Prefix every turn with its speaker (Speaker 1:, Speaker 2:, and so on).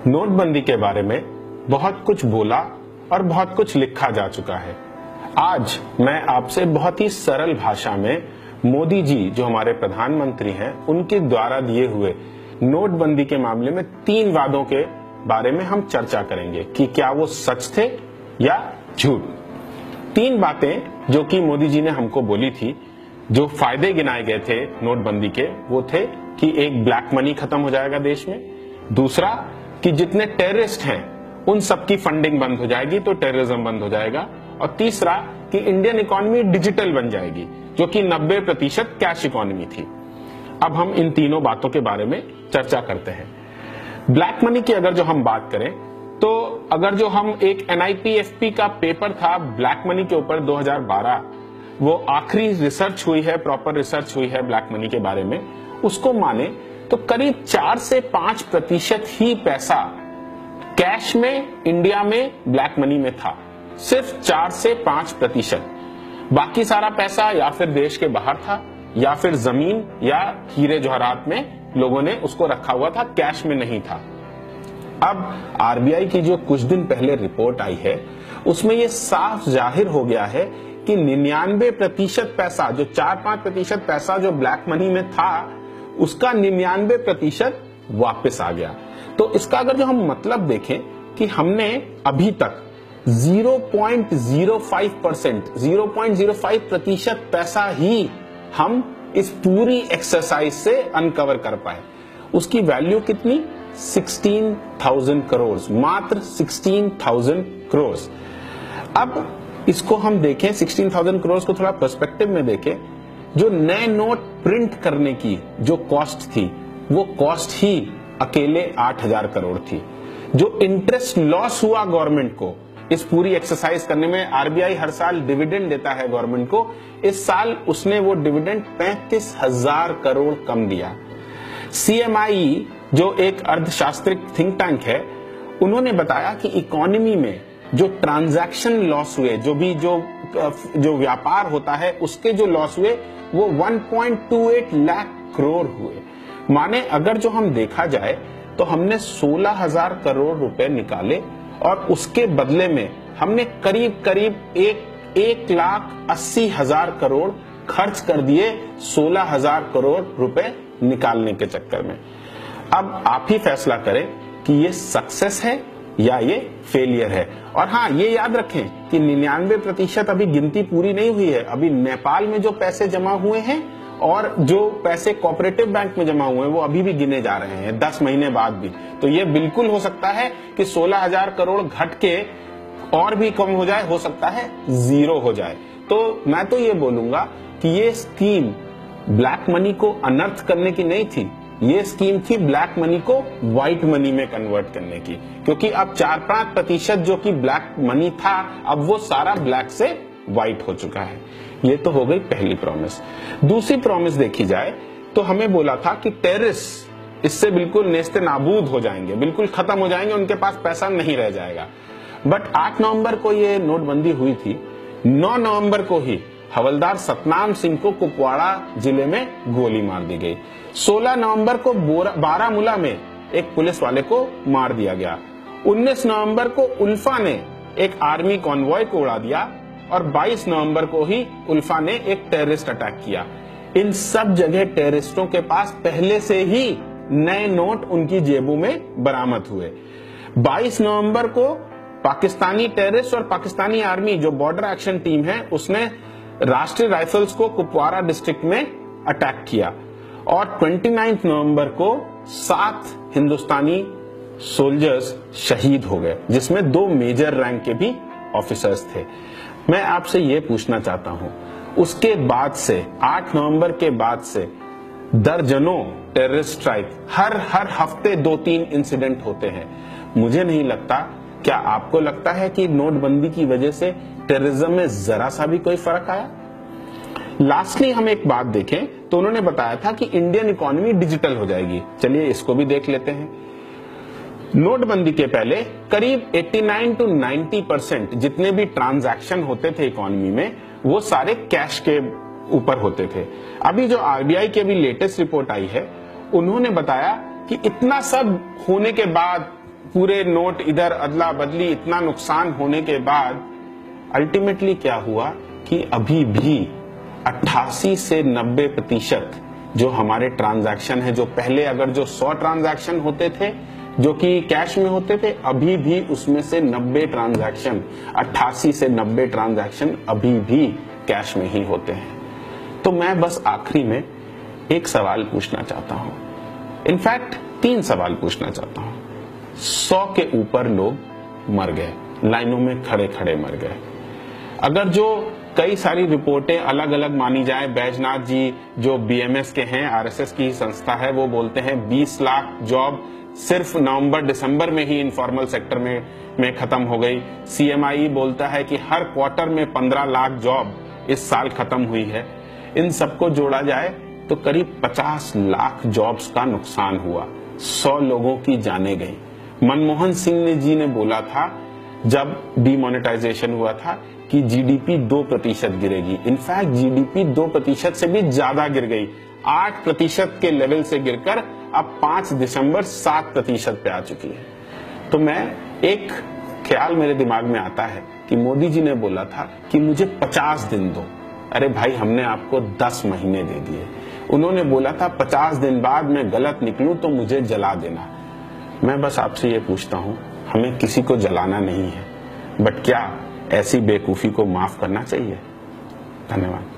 Speaker 1: नोटबंदी के बारे में बहुत कुछ बोला और बहुत कुछ लिखा जा चुका है। आज मैं आपसे बहुत ही सरल भाषा में मोदी जी जो हमारे प्रधानमंत्री हैं उनके द्वारा दिए हुए नोटबंदी के मामले में 3 वादों के बारे में हम चर्चा करेंगे कि क्या वो सच थे या झूठ। 3 बातें जो कि मोदी जी ने हमको बोली थी, जो फायदे गिनाए गए थे नोटबंदी के, वो थे कि एक ब्लैक मनी खत्म हो जाएगा देश में, दूसरा कि जितने टेररिस्ट हैं उन सबकी फंडिंग बंद हो जाएगी तो टेररिज्म बंद हो जाएगा, और तीसरा कि इंडियन इकोनॉमी डिजिटल बन जाएगी जो कि 90% कैश इकोनॉमी थी। अब हम इन तीनों बातों के बारे में चर्चा करते हैं। ब्लैक मनी की अगर जो हम बात करें तो अगर जो हम एक NIPFP का पेपर था ब्लैक मनी के ऊपर 2012, वो आखिरी रिसर्च हुई है, प्रॉपर रिसर्च हुई है ब्लैक मनी के बारे में, उसको माने तो करीब 4 से 5% ही पैसा कैश में इंडिया में ब्लैक मनी में था, सिर्फ 4 से 5%। बाकी सारा पैसा या फिर देश के बाहर था या फिर जमीन या हीरे जवाहरात में लोगों ने उसको रखा हुआ था, कैश में नहीं था। अब RBI की जो कुछ दिन पहले रिपोर्ट आई है उसमें यह साफ जाहिर हो गया है कि 99% पैसा, जो 4-5% पैसा जो ब्लैक मनी में था, उसका 99% वापस आ गया। तो इसका अगर जो हम मतलब देखें कि हमने अभी तक 0.05% पैसा ही हम इस पूरी एक्सरसाइज से अनकवर कर पाए। उसकी वैल्यू कितनी? 16,000 करोड़, मात्र 16,000 करोड़। अब इसको हम देखें, 16,000 करोड़ को थोड़ा पर्सपेक्टिव में देखें। जो नए नोट प्रिंट करने की जो कॉस्ट थी, वो कॉस्ट ही अकेले 8,000 करोड़ थी। जो इंटरेस्ट लॉस हुआ गवर्नमेंट को इस पूरी एक्सरसाइज करने में, RBI हर साल डिविडेंड देता है गवर्नमेंट को, इस साल उसने वो डिविडेंड 35,000 करोड़ कम दिया। CMI जो एक अर्थशास्त्रिक थिंक टैंक है, उन्होंने बताया कि इकोनॉमी में जो ट्रांजैक्शन लॉस हुए, जो व्यापार होता है उसके जो लॉस हुए, वो 1.28 लाख करोड़ हुए। माने अगर जो हम देखा जाए तो हमने 16,000 करोड़ रुपए निकाले और उसके बदले में हमने करीब 1,80,000 करोड़ खर्च कर दिए 16,000 करोड़ रुपए निकालने के चक्कर में। अब आप ही फैसला करें कि ये सक्सेस है या ये फेलियर है। और हाँ, ये याद रखें कि 99% अभी गिनती पूरी नहीं हुई है। अभी नेपाल में जो पैसे जमा हुए हैं और जो पैसे कोऑपरेटिव बैंक में जमा हुए हैं वो अभी भी गिने जा रहे हैं 10 महीने बाद भी। तो ये बिल्कुल हो सकता है कि 16,000 करोड़ घट के और भी कम हो जाए, हो सकता है 0 हो जाए। तो मैं तो ये बोलूंगा कि ये स्कीम ब्लैक मनी को अनर्थ करने की नहीं थी, ये स्कीम थी ब्लैक मनी को व्हाइट मनी में कन्वर्ट करने की, क्योंकि अब 4-5% जो कि ब्लैक मनी था, अब वो सारा ब्लैक से व्हाइट हो चुका है। ये तो हो गई पहली प्रॉमिस। दूसरी प्रॉमिस देखी जाए तो हमें बोला था कि टेररिस्ट इससे बिल्कुल नेस्ते नाबूद हो जाएंगे, बिल्कुल खत्म हो जाएंगे, उनके पास पैसा नहीं रह जाएगा। बट 8 नवंबर को ये नोटबंदी हुई थी, 9 नवंबर को ही हवलदार सतनाम सिंह को कुपवाड़ा जिले में गोली मार दी गई। 16 नवंबर को बारामूला में एक पुलिस वाले को मार दिया गया। 19 नवंबर को उल्फा ने एक आर्मी कॉन्वॉय को उड़ा दिया और 22 नवंबर को ही उल्फा ने एक टेररिस्ट अटैक किया। इन सब जगह टेररिस्टों के पास पहले से ही नए नोट उनकी जेबों में बरामद हुए। 22 नवंबर को पाकिस्तानी टेररिस्ट और पाकिस्तानी आर्मी जो बॉर्डर एक्शन टीम है, उसने राष्ट्रीय राइफल्स को कुपवाड़ा डिस्ट्रिक्ट में अटैक किया। और 29 नवंबर को 7 हिंदुस्तानी सोल्जर्स शहीद हो गए, जिसमें 2 मेजर रैंक के भी ऑफिसर्स थे। मैं आपसे ये पूछना चाहता हूं, उसके बाद से 8 नवंबर के बाद से दर्जनों टेररिस्ट स्ट्राइक, हर हफ्ते 2-3 इंसिडेंट होते हैं। मुझे नहीं लगता, क्या आपको लगता है कि नोटबंदी की वजह से टेररिज्म में जरा सा भी कोई फर्क आया? लास्टली हम एक बात देखें तो उन्होंने बताया था कि इंडियन इकोनॉमी डिजिटल हो जाएगी। चलिए इसको भी देख लेते हैं। नोटबंदी के पहले करीब 89 to 90% जितने भी ट्रांजैक्शन होते थे इकोनॉमी में, वो सारे कैश के ऊपर होते थे। अभी जो RBI की भी लेटेस्ट रिपोर्ट आई है, उन्होंने बताया कि इतना सब होने के बाद पूरे नोट इधर अदला बदली, इतना नुकसान होने के बाद अल्टीमेटली क्या हुआ कि अभी भी 88 से 90% जो हमारे ट्रांजैक्शन है, जो पहले अगर जो 100 ट्रांजैक्शन होते थे जो कि कैश में होते थे, अभी भी उसमें से 90 ट्रांजैक्शन, 88 से 90 ट्रांजैक्शन अभी भी कैश में ही होते हैं। तो मैं बस आखिरी में एक सवाल पूछना चाहता हूं, इनफैक्ट 3 सवाल पूछना चाहता हूं। 100 के ऊपर लोग मर गए, लाइनों में खड़े खड़े मर गए। अगर जो कई सारी रिपोर्टें अलग अलग मानी जाए, बैजनाथ जी जो बीएमएस के हैं, आरएसएस की संस्था है, वो बोलते हैं 20 लाख जॉब सिर्फ नवंबर दिसंबर में ही इनफॉर्मल सेक्टर में खत्म हो गई। सीएमआई बोलता है कि हर क्वार्टर में 15 लाख जॉब इस साल खत्म हुई है। इन सबको जोड़ा जाए तो करीब 50 लाख जॉब्स का नुकसान हुआ, 100 लोगों की जानें गई। मनमोहन सिंह जी ने बोला था जब डीमोनेटाइजेशन हुआ था कि जीडीपी 2% गिरेगी। इनफैक्ट जीडीपी 2% से भी ज्यादा गिर गई, 8% के लेवल से गिरकर अब 5 दिसंबर 7% पे आ चुकी है। तो मैं एक ख्याल मेरे दिमाग में आता है कि मोदी जी ने बोला था कि मुझे 50 दिन दो। अरे भाई, हमने आपको 10 महीने दे दिए। उन्होंने बोला था 50 दिन बाद मैं गलत निकलूं तो मुझे जला देना। मैं बस आपसे ये पूछता हूं, हमें किसी को जलाना नहीं है, बट क्या ऐसी बेवकूफी को माफ करना चाहिए? धन्यवाद।